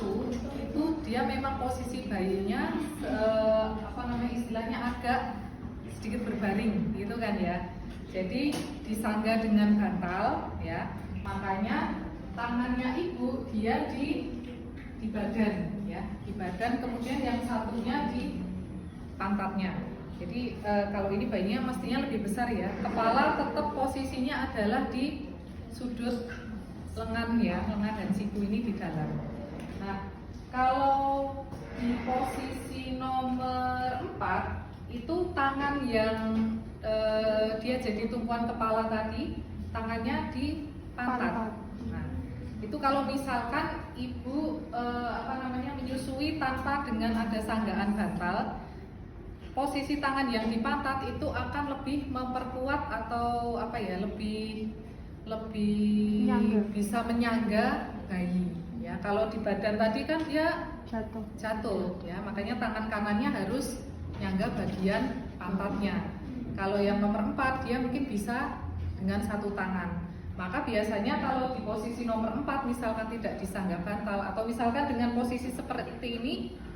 satu itu dia memang posisi bayinya istilahnya agak sedikit berbaring gitu kan ya. Jadi disangga dengan bantal ya, makanya tangannya ibu dia di badan ya, di badan, kemudian yang satunya di pantatnya. Jadi kalau ini bayinya mestinya lebih besar ya. Kepala tetap posisinya adalah di sudut lengan ya, lengan dan siku ini di dalam. Nah, kalau di posisi nomor 4 itu tangan yang dia jadi tumpuan kepala tadi, tangannya di pantat. Nah, itu kalau misalkan ibu menyusui tanpa dengan ada sanggaan bantal, posisi tangan yang di pantat itu akan lebih memperkuat atau lebih bisa menyangga bayi ya. Kalau di badan tadi kan dia jatuh ya, makanya tangan kanannya harus nyangga bagian pantatnya. Kalau yang nomor 4 dia mungkin bisa dengan satu tangan. Maka biasanya kalau di posisi nomor 4 misalkan tidak disangga bantal, atau misalkan dengan posisi seperti ini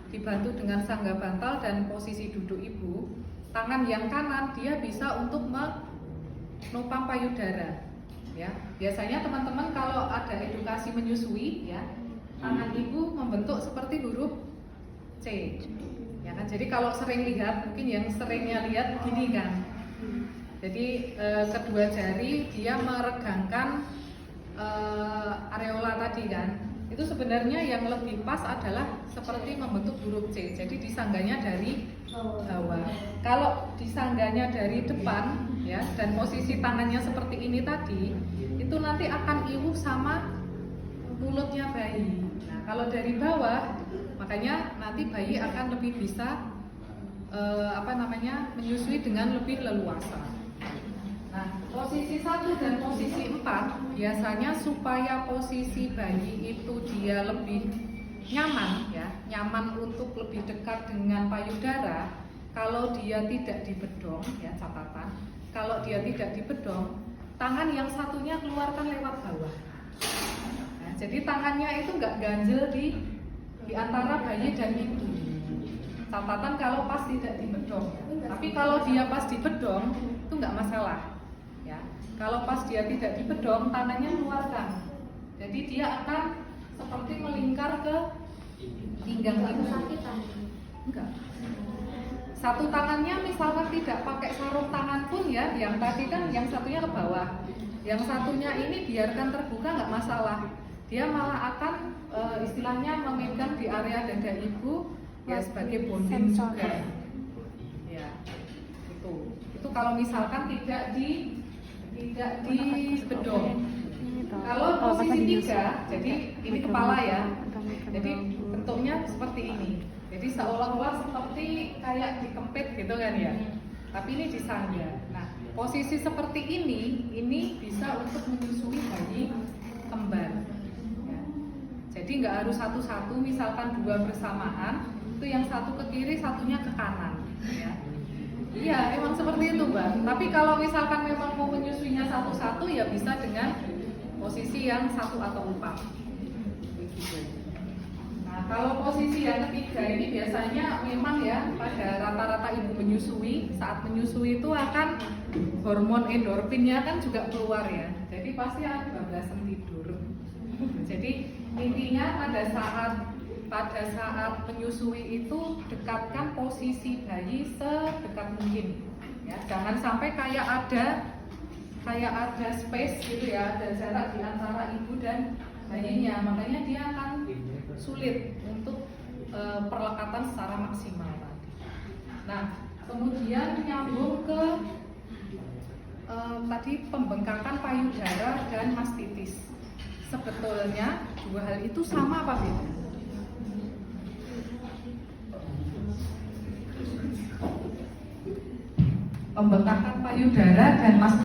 dibantu dengan sangga bantal dan posisi duduk ibu, tangan yang kanan dia bisa untuk menopang payudara ya. Biasanya teman-teman kalau ada edukasi menyusui ya, tangan ibu membentuk seperti huruf C ya kan. Jadi kalau sering lihat, mungkin yang seringnya lihat gini kan, jadi kedua jari dia meregangkan areola tadi kan. Itu sebenarnya yang lebih pas adalah seperti membentuk huruf C. Jadi disangganya dari bawah. Kalau disangganya dari depan ya, dan posisi tangannya seperti ini tadi, itu nanti akan iuh sama mulutnya bayi. Nah, kalau dari bawah, makanya nanti bayi akan lebih bisa menyusui dengan lebih leluasa. Nah, posisi 1 dan posisi 4 biasanya supaya posisi bayi itu dia lebih nyaman ya, nyaman untuk lebih dekat dengan payudara. Kalau dia tidak dibedong ya, catatan, kalau dia tidak dibedong, tangan yang satunya keluarkan lewat bawah. Nah, jadi tangannya itu nggak ganjel di antara bayi dan ibu. Catatan kalau pas tidak dibedong. Tapi kalau dia pas dibedong itu nggak masalah. Ya, kalau pas dia tidak dibedong, tangannya keluarkan. Jadi dia akan seperti melingkar ke pinggang ibu. Enggak. Satu tangannya misalkan tidak pakai sarung tangan pun ya, yang tadi kan yang satunya ke bawah, yang satunya ini biarkan terbuka nggak masalah. Dia malah akan istilahnya memegang di area dada ibu ya, sebagai bonding juga. Ya, itu kalau misalkan tidak dibedong. Kalau posisi 3, jadi ini kepala ya, jadi bentuknya seperti ini. Jadi seolah-olah seperti kayak dikempit gitu kan ya, tapi ini disangga. Nah, posisi seperti ini bisa untuk menyusui bayi kembar ya. Jadi nggak harus satu-satu, misalkan 2 bersamaan, itu yang satu ke kiri, satunya ke kanan ya. Iya, emang seperti itu Mbak. Tapi kalau misalkan memang mau menyusuinya satu-satu ya bisa dengan posisi yang 1 atau 4. Begitu. Nah, kalau posisi yang ketiga ini biasanya memang ya pada rata-rata ibu menyusui, saat menyusui itu akan hormon endorfinnya kan juga keluar ya. Jadi pasti ada bablasan tidur. Jadi intinya pada saat menyusui itu dekatkan posisi bayi sedekat mungkin ya, jangan sampai kayak ada space gitu ya, ada jarak di antara ibu dan bayinya, makanya dia akan sulit untuk perlekatan secara maksimal tadi. Nah, kemudian nyambung ke tadi pembengkakan payudara dan mastitis. Sebetulnya 2 hal itu sama apa beda? Pembengkakan payudara dan mastitis